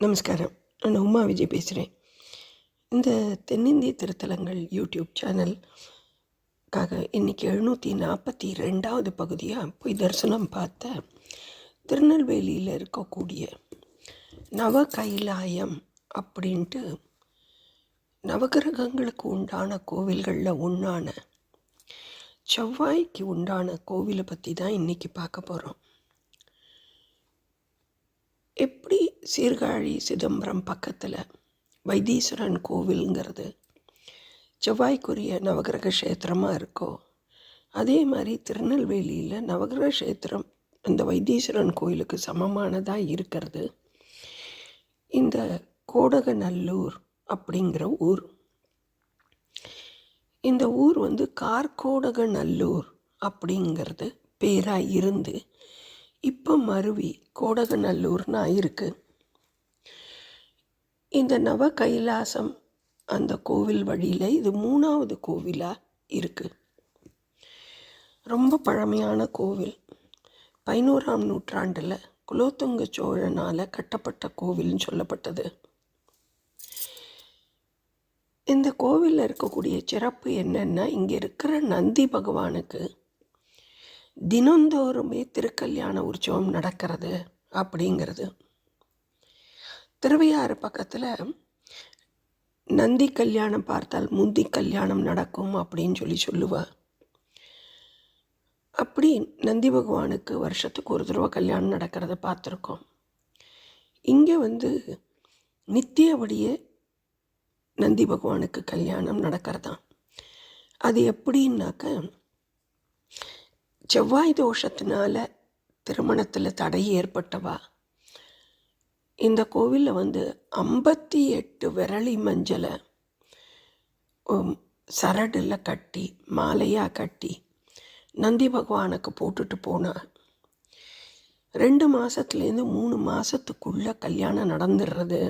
நமஸ்காரம். நான் உமா விஜய் பேசுகிறேன். இந்த தென்னிந்திய திருத்தலங்கள் யூடியூப் சேனல்காக இன்றைக்கி 742வது பகுதியாக போய் தரிசனம் பார்த்த திருநெல்வேலியில் இருக்கக்கூடிய நவ கைலாயம் அப்படின்ட்டு நவகிரகங்களுக்கு உண்டான கோவில்களில் ஒன்றான செவ்வாய்க்கு உண்டான கோவிலை பற்றி தான் இன்றைக்கி பார்க்க போகிறோம். எப்படி சீர்காழி சிதம்பரம் பக்கத்தில் வைத்தீஸ்வரன் கோவிலுங்கிறது செவ்வாய்க்குரிய நவகிரக க்ஷேத்திரமாக இருக்கோ, அதே மாதிரி திருநெல்வேலியில் நவகிரக க்ஷேத்திரம் அந்த வைத்தீஸ்வரன் கோயிலுக்கு சமமானதாக இருக்கிறது இந்த கோடகநல்லூர் அப்படிங்கிற ஊர். இந்த ஊர் கார்கோடகநல்லூர் அப்படிங்கிறது பேராக இருந்து இப்போ மருவி கோடகநல்லூர்னு ஆயிருக்கு. இந்த நவ கைலாசம் அந்த கோவில் வழியில் இது 3வது கோவிலாக இருக்குது. ரொம்ப பழமையான கோவில். 11ஆம் நூற்றாண்டில் குலோத்துங்க சோழனால் கட்டப்பட்ட கோவில்னு சொல்லப்பட்டது. இந்த கோவிலில் இருக்கக்கூடிய சிறப்பு என்னென்னா, இங்கே இருக்கிற நந்தி பகவானுக்கு தினந்தோறுமே திருக்கல்யாண உற்சவம் நடக்கிறது அப்படிங்கிறது. திருவையாறு பக்கத்தில் நந்தி கல்யாணம் பார்த்தால் முந்தி கல்யாணம் நடக்கும் அப்படின்னு சொல்லுவாள். அப்படி நந்தி பகவானுக்கு வருஷத்துக்கு ஒரு தடவை கல்யாணம் நடக்கிறத பார்த்துருக்கோம். இங்கே நித்தியபடியே நந்தி பகவானுக்கு கல்யாணம் நடக்கிறதான். அது எப்படின்னாக்க, செவ்வாய் தோஷத்தினால திருமணத்தில் தடை ஏற்பட்டவா இந்த கோவிலில் 58 விரலி மஞ்சளை சரடில் கட்டி மாலையாக கட்டி நந்தி பகவானுக்கு போட்டுட்டு போனால் 2 மாதத்துலேருந்து 3 மாதத்துக்குள்ளே கல்யாணம் நடந்துடுறது.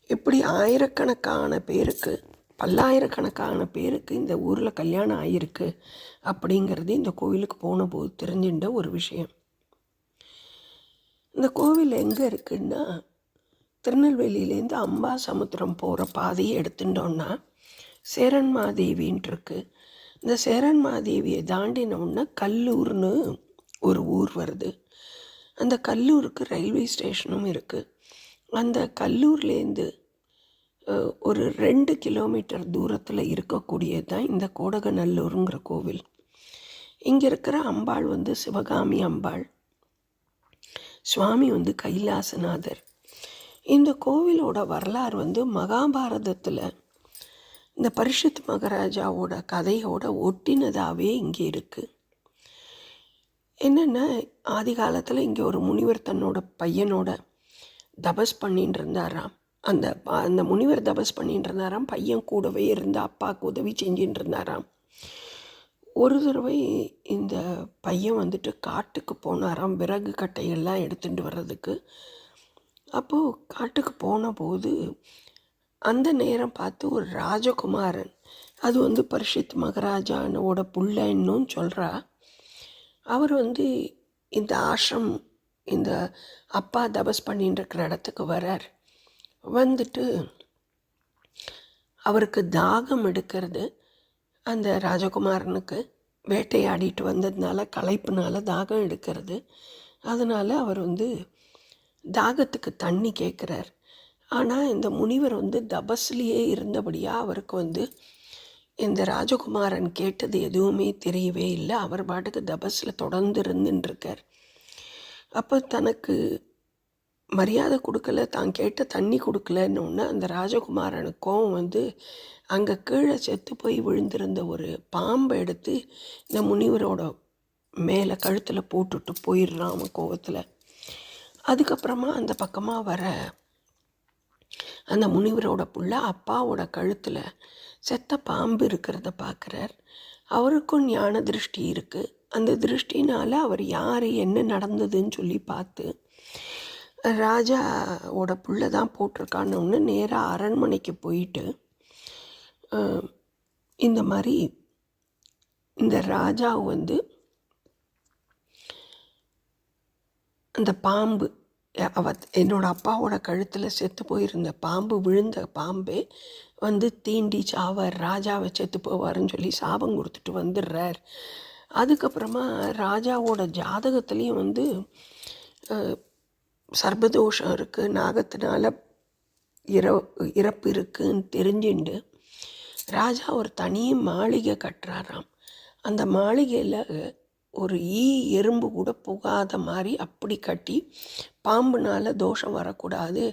இப்படி ஆயிரக்கணக்கான பேருக்கு, பல்லாயிரக்கணக்கான பேருக்கு இந்த ஊரில் கல்யாணம் ஆகிருக்கு அப்படிங்கிறது இந்த கோவிலுக்கு போன போது தெரிஞ்சின்ற ஒரு விஷயம். இந்த கோவில் எங்கே இருக்குன்னா, திருநெல்வேலியிலேருந்து அம்பாசமுத்திரம் போகிற பாதையை எடுத்துட்டோன்னா சேரன்மாதேவின்னு இருக்குது. இந்த சேரன்மாதேவியை தாண்டினோன்னா கல்லூர்னு ஒரு ஊர் வருது. அந்த கல்லூருக்கு ரயில்வே ஸ்டேஷனும் இருக்குது. அந்த கல்லூர்லேருந்து ஒரு 2 கிலோமீட்டர் தூரத்தில் இருக்கக்கூடியது தான் இந்த கோடகநல்லூருங்கிற கோவில். இங்கே இருக்கிற அம்பாள் சிவகாமி அம்பாள், சுவாமி கைலாசநாதர். இந்த கோவிலோட வரலாறு மகாபாரதத்தில் இந்த பரிஷத் மகாராஜாவோட கதையோட ஒட்டினதாகவே இங்கே இருக்குது. என்னென்னா, ஆதி காலத்தில் இங்கே ஒரு முனிவர் தன்னோட பையனோட தபஸ் பண்ணிட்டு இருந்தாராம். அந்த முனிவர் தபஸ் பண்ணிட்டு இருந்தாராம். பையன் கூடவே இருந்து அப்பாவுக்கு உதவி செஞ்சுட்டு இருந்தாராம். ஒரு தடவை இந்த பையன் காட்டுக்கு போனாராம், விறகு கட்டையெல்லாம் எடுத்துகிட்டு வர்றதுக்கு. அப்போது காட்டுக்கு போன போது அந்த நேரம் பார்த்து ஒரு ராஜகுமாரன், அது பரிஷித் மகாராஜானோட புள்ளன்னு சொல்கிறா, அவர் இந்த ஆசிரம், இந்த அப்பா தபஸ் பண்ணிட்டு இருக்கிற இடத்துக்கு வரார். அவருக்கு தாகம் எடுக்கிறது. அந்த ராஜகுமாரனுக்கு வேட்டையாடிட்டு வந்ததுனால களைப்புனால தாகம் எடுக்கிறது. அதனால் அவர் தாகத்துக்கு தண்ணி கேட்குறார். ஆனால் இந்த முனிவர் தபஸ்லேயே இருந்தபடியாக அவருக்கு இந்த ராஜகுமாரன் கேட்டது எதுவுமே தெரியவே இல்லை. அவர் பாட்டுக்கு தபஸில் தொடர்ந்து இருந்துட்டுருக்கார். அப்போ தனக்கு மரியாதை கொடுக்கல, தான் கேட்ட தண்ணி கொடுக்கலன்னு அந்த ராஜகுமாரனுக்கும் அங்கே கீழே செத்து போய் விழுந்திருந்த ஒரு பாம்பை எடுத்து இந்த முனிவரோட மேலே கழுத்தில் போட்டுட்டு போயிடுறான் அவன் கோவத்தில். அதுக்கப்புறமா அந்த பக்கமாக வர அந்த முனிவரோட புள்ள அப்பாவோட கழுத்தில் செத்த பாம்பு இருக்கிறத பார்க்குறார். அவருக்கும் ஞான திருஷ்டி இருக்குது. அந்த திருஷ்டினால் அவர் யார் என்ன நடந்ததுன்னு பார்த்து ராஜாவோட புள்ள தான் போட்டிருக்கான்னு நேராக அரண்மனைக்கு போயிட்டு இந்த மாதிரி இந்த ராஜா அந்த பாம்பு என்னோட அப்பாவோட கழுத்தில் செத்து போயிருந்த பாம்பு, விழுந்த பாம்பே வந்து தீண்டி சாவார், ராஜாவை செத்து போவார்னு சொல்லி சாபம் கொடுத்துட்டு வந்துடுறார். அதுக்கப்புறமா ராஜாவோட ஜாதகத்துலேயும் வந்து சர்பதோஷம் இருக்குது, நாகத்தினால இறப்பு இருக்குன்னு தெரிஞ்சுண்டு ராஜா ஒரு தனி மாளிகை கட்டுறாராம். அந்த மாளிகையில் ஒரு எறும்பு கூட புகாத மாதிரி அப்படி கட்டி, பாம்புனால் தோஷம் வரக்கூடாது,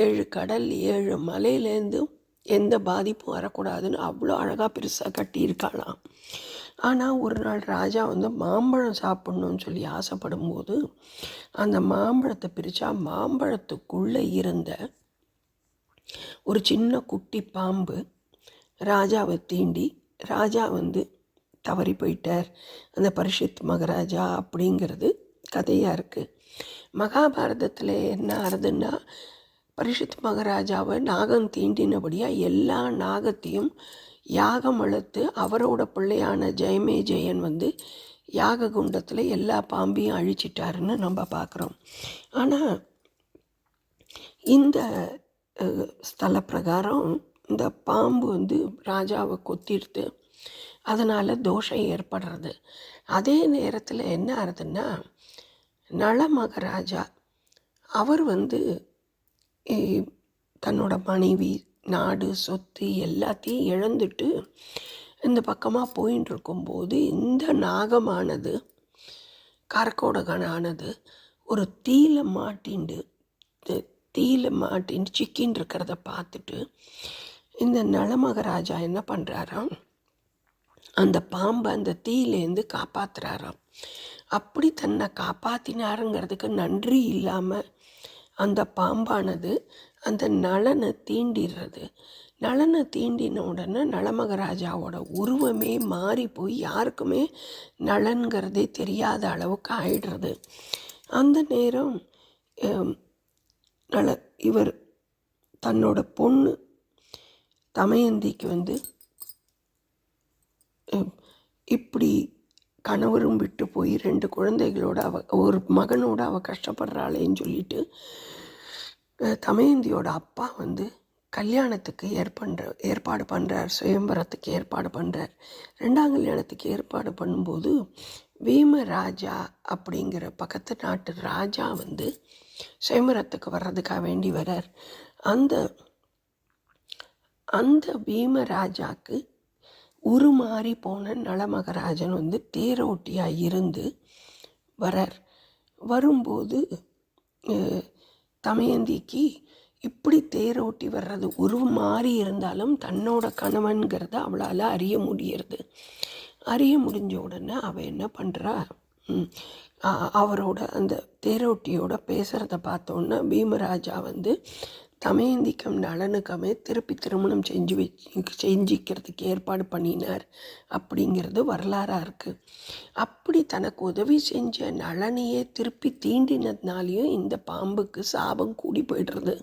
7 கடல் 7 மலையிலேருந்து எந்த பாதிப்பும் வரக்கூடாதுன்னு அவ்வளோ அழகாக பெருசாக கட்டியிருக்காளாம். ஆனால் ஒரு நாள் ராஜா வந்து மாம்பழம் சாப்பிட்ணுன்னு சொல்லி ஆசைப்படும்போது அந்த மாம்பழத்தை பிரித்தா மாம்பழத்துக்குள்ளே இருந்த ஒரு சின்ன குட்டி பாம்பு ராஜாவை தீண்டி ராஜா வந்து தவறி போயிட்டார். அந்த பரீட்சித் மகாராஜா அப்படிங்கிறது கதையாக இருக்குது. மகாபாரதத்தில் என்ன ஆறுதுன்னா, பரீட்சித் மகாராஜாவை நாகம் தீண்டினபடியாக எல்லா நாகத்தையும் யாகம் வளர்த்து அவரோட பிள்ளையான ஜெயமேஜெயன் வந்து யாக குண்டத்தில் எல்லா பாம்பையும் அழிச்சிட்டாருன்னு நம்ம பார்க்குறோம். ஆனால் இந்த ஸ்தல பிரகாரம் இந்த பாம்பு வந்து ராஜாவை கொத்திடுது, அதனால் தோஷம் ஏற்படுறது. அதே நேரத்தில் என்ன ஆகுதுன்னா, நள மகாராஜா அவர் வந்து தன்னோட மனைவி, நாடு, சொத்து எல்லாத்தையும் இழந்துட்டு இந்த பக்கமாக போயின்னு இருக்கும்போது இந்த நாகமானது, கரக்கோடகனானது ஒரு தீயில மாட்டின்னு சிக்கின்னு இருக்கிறத பார்த்துட்டு இந்த நளமகராஜா என்ன பண்ணுறாராம், அந்த பாம்பை அந்த தீயிலேருந்து காப்பாற்றுறாராம். அப்படி தன்னை காப்பாற்றினாருங்கிறதுக்கு நன்றி இல்லாமல் அந்த பாம்பானது அந்த நளனை தீண்டிடுறது. நளனை தீண்டின உடனே நளமகராஜாவோட உருவமே மாறி போய் யாருக்குமே நளன்கிறதே தெரியாத அளவுக்கு ஆயிடுறது. அந்த நேரம் இவர் தன்னோட பொண்ணு தமயந்திக்கு வந்து இப்படி கணவரும் விட்டு போய் 2 குழந்தைகளோட ஒரு மகனோட கஷ்டப்படுறாளேன்னு சொல்லிட்டு தமயந்தியோட அப்பா வந்து கல்யாணத்துக்கு ஏற்பாடு பண்ணுறார், சுயம்பரத்துக்கு ஏற்பாடு பண்ணுறார். 2ஆம் கல்யாணத்துக்கு ஏற்பாடு பண்ணும்போது வீமராஜா அப்படிங்கிற பக்கத்து நாட்டு ராஜா வந்து சுயம்பரத்துக்கு வர்றதுக்காக வேண்டி வரார். அந்த பீமராஜாக்கு உருமாறி போன நளமகராஜன் வந்து தேரோட்டியாக இருந்து வரார். வரும்போது தமயந்திக்கு இப்படி தேரோட்டி வர்றது உருமாறி இருந்தாலும் தன்னோட கணவன்கிறத அவளால் அறிய முடிஞ்ச உடனே அவள் என்ன பண்ணுறா, அவரோட அந்த தேரோட்டியோட பேசுகிறத பார்த்தோன்னா பீமராஜா வந்து தமயந்திக்கும் நளனுக்குமே திருப்பி திருமணம் செஞ்சிக்கிறதுக்கு ஏற்பாடு பண்ணினார் அப்படிங்கிறது வரலாறாக இருக்குது. அப்படி தனக்கு உதவி செஞ்ச நளனையே திருப்பி தீண்டினதுனாலையும் இந்த பாம்புக்கு சாபம் கூடி போய்டுறது.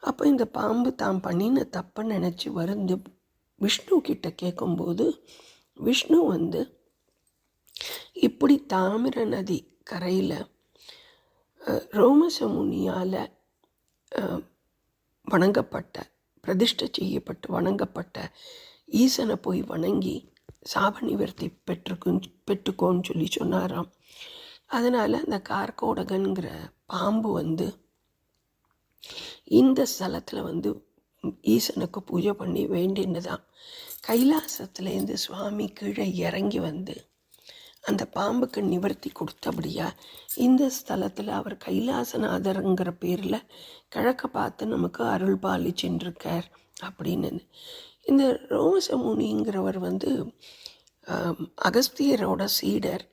அப்போ இந்த பாம்பு தான் பண்ணின தப்பை நினச்சி வந்து விஷ்ணு கிட்ட கேட்கும்போது விஷ்ணு வந்து இப்படி தாமிர நதி கரையில் ரோமச முனியால் வணங்கப்பட்ட, பிரதிஷ்டை செய்யப்பட்டு வணங்கப்பட்ட ஈசனை போய் வணங்கி சாப நிவர்த்தி பெற்றுக்கோன்னு சொல்லி சொன்னாராம். அதனால் அந்த கார்கோடகன்கிற பாம்பு வந்து இந்த ஸ்தலத்தில் வந்து ஈசனுக்கு பூஜை பண்ணி வேண்டினதான். கைலாசத்துலேருந்து சுவாமி கீழே இறங்கி வந்து அந்த பாம்புக்கு நிவர்த்தி கொடுத்தபடியா இந்த ஸ்தலத்தில் அவர் கைலாசநாதருங்கிற பேரில் கிழக்க பார்த்து நமக்கு அருள் பாலிச்சுருக்கார் அப்படின்னு. இந்த ரோமசமுனிங்கிறவர் வந்து அகஸ்தியரோட சீடர்.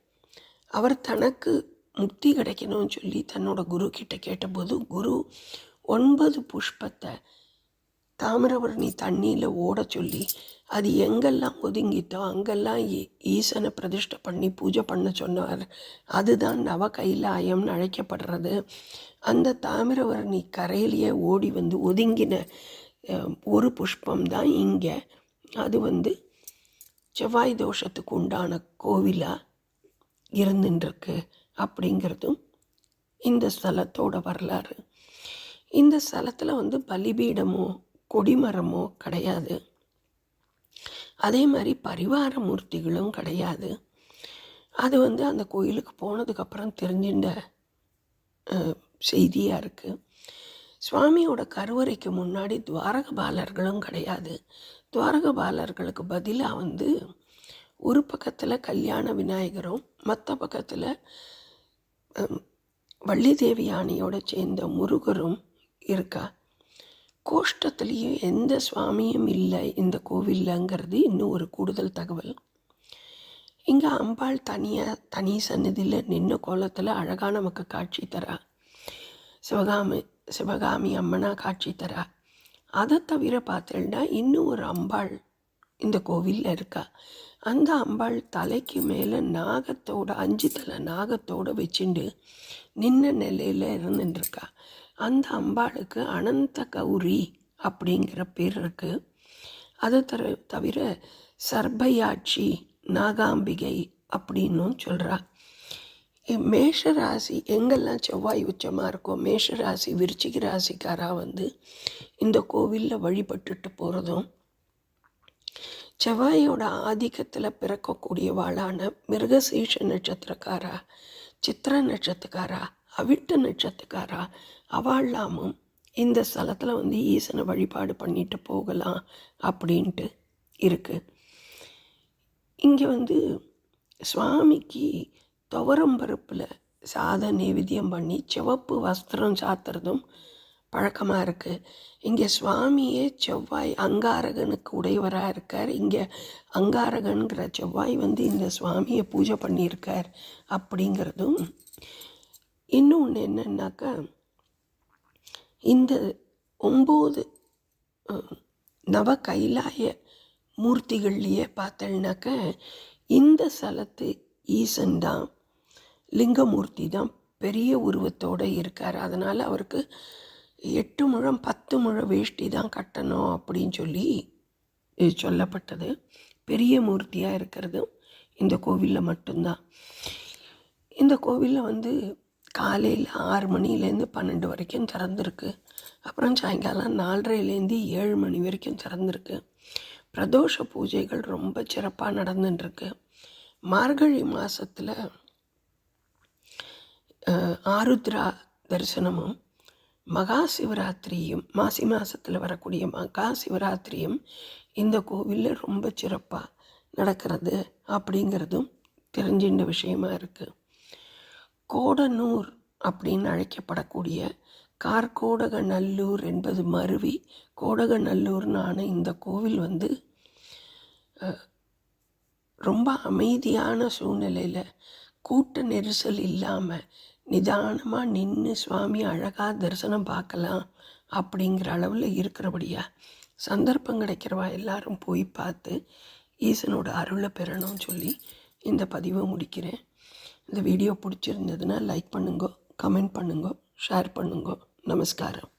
அவர் தனக்கு முக்தி கிடைக்கணும்னு சொல்லி தன்னோட குரு கிட்ட கேட்டபோது குரு 9 புஷ்பத்தை தாமிரபரணி தண்ணியில் ஓட சொல்லி அது எங்கெல்லாம் ஒதுங்கிட்டோ அங்கெல்லாம் ஈசனை பிரதிஷ்டை பண்ணி பூஜை பண்ண சொன்னார். அதுதான் நவ கைலாயம்னு அழைக்கப்படுறது. அந்த தாமிரபரணி கரையிலேயே ஓடி வந்து ஒதுங்கின ஒரு புஷ்பம்தான் இங்கே. அது வந்து செவ்வாய் தோஷத்துக்கு உண்டான கோவிலாக இருந்துட்டுருக்கு அப்படிங்கிறதும் இந்த ஸ்தலத்தோட வரலாறு. இந்த ஸ்தலத்தில் வந்து பலிபீடமோ கொடிமரமோ கிடையாது. அதே மாதிரி பரிவார மூர்த்திகளும் கிடையாது. அது வந்து அந்த கோயிலுக்கு போனதுக்கப்புறம் தெரிஞ்சின்ற செய்தியாக இருக்குது. சுவாமியோட கருவறைக்கு முன்னாடி துவாரகபாலர்களும் கிடையாது. துவாரகபாலர்களுக்கு பதிலாக வந்து ஒரு பக்கத்தில் கல்யாண விநாயகரும் மற்ற பக்கத்தில் வள்ளி தேவி யானையோட சேர்ந்த முருகரும் இருக்கா. கோஷ்டத்துலேயும் எந்த சுவாமியும் இல்லை இந்த கோவில்லங்கிறது இன்னும் ஒரு கூடுதல் தகவல். இங்கே அம்பாள் தனி சன்னதியில் நின்ன கோலத்தில் அழகாக நமக்கு காட்சி தரா. சிவகாமி அம்மனாக காட்சி தரா. அதை தவிர பார்த்தேன்னா இன்னும் ஒரு அம்பாள் இந்த கோவிலில் இருக்கா. அந்த அம்பாள் தலைக்கு மேலே நாகத்தோட 5 தலை நாகத்தோடு வச்சுண்டு நின்ன நிலையில் இருந்துட்டுருக்கா. அந்த அம்பாளுக்கு அனந்த கௌரி அப்படிங்கிற பேர் இருக்குது. அதை தவிர சர்பயாட்சி நாகாம்பிகை அப்படின்னும் சொல்கிறா. மேஷராசி எங்கெல்லாம் செவ்வாய் உச்சமாக இருக்கோ மேஷராசி விருச்சிக ராசிக்காரா வந்து இந்த கோவிலில் வழிபட்டுட்டு போகிறதும், செவ்வாயோட ஆதிக்கத்தில் பிறக்கக்கூடியவாளான மிருகசீஷ நட்சத்திரக்காரா, சித்திர நட்சத்திரக்காரா, அவிட்ட நட்சத்திரக்காரா அவளாமும் இந்த ஸ்தலத்தில் வந்து ஈசனை வழிபாடு பண்ணிட்டு போகலாம் அப்படின்ட்டு இருக்குது. இங்கே வந்து சுவாமிக்கு துவரம்பருப்பில் சாத நைவேத்தியம் பண்ணி சிவப்பு வஸ்திரம் சாத்துறதும் பழக்கமாக இருக்குது. இங்கே சுவாமியே செவ்வாய் அங்காரகனுக்கு உடையவராக இருக்கார். இங்கே அங்காரகன்கிற செவ்வாய் வந்து இந்த சுவாமியை பூஜை பண்ணியிருக்கார் அப்படிங்கிறதும். இன்னொன்று என்னன்னாக்கா, இந்த 9 நவ கைலாய மூர்த்திகள்லையே பார்த்தேன்னாக்க இந்த ஸ்தலத்து ஈசன் தான், லிங்கமூர்த்தி தான் பெரிய உருவத்தோடு இருக்கார். அதனால் அவருக்கு 8 முழம் 10 முழ வேஷ்டி தான் கட்டணும் அப்படின்னு சொல்லி சொல்லப்பட்டது. பெரிய மூர்த்தியாக இருக்கிறது இந்த கோவிலில் மட்டும்தான். இந்த கோவிலில் வந்து காலையில் 6 மணிலேருந்து 12 வரைக்கும் திறந்துருக்கு. அப்புறம் சாயங்காலம் 4:30லேருந்து 7 மணி வரைக்கும் திறந்துருக்கு. பிரதோஷ பூஜைகள் ரொம்ப சிறப்பாக நடந்துட்டுருக்கு. மார்கழி மாதத்தில் ஆருத்ரா தரிசனமும் மகா சிவராத்திரியும், மாசி மாதத்தில் வரக்கூடிய மகா சிவராத்திரியும் இந்த கோவிலில் ரொம்ப சிறப்பாக நடக்கிறது அப்படிங்கிறதும் தெரிஞ்சின்ற விஷயமா இருக்குது. கோடனூர் அப்படின்னு அழைக்கப்படக்கூடிய கார்கோடகநல்லூர் என்பது மருவி கோடகநல்லூர்னான இந்த கோவில் வந்து ரொம்ப அமைதியான சூழ்நிலையில் கூட்ட நெரிசல் இல்லாமல் நிதானமாக நின்று சுவாமி அழகாக தரிசனம் பார்க்கலாம் அப்படிங்கிற அளவில் இருக்கிறபடியா சந்தர்ப்பம் கிடைக்கிறவா எல்லாரும் போய் பார்த்து ஈசனோட அருளை பெறணும்னு சொல்லி இந்த பதிவை முடிக்கிறேன். இந்த வீடியோ பிடிச்சிருந்ததுன்னா லைக் பண்ணுங்க, கமெண்ட் பண்ணுங்க, ஷேர் பண்ணுங்க. நமஸ்காரம்.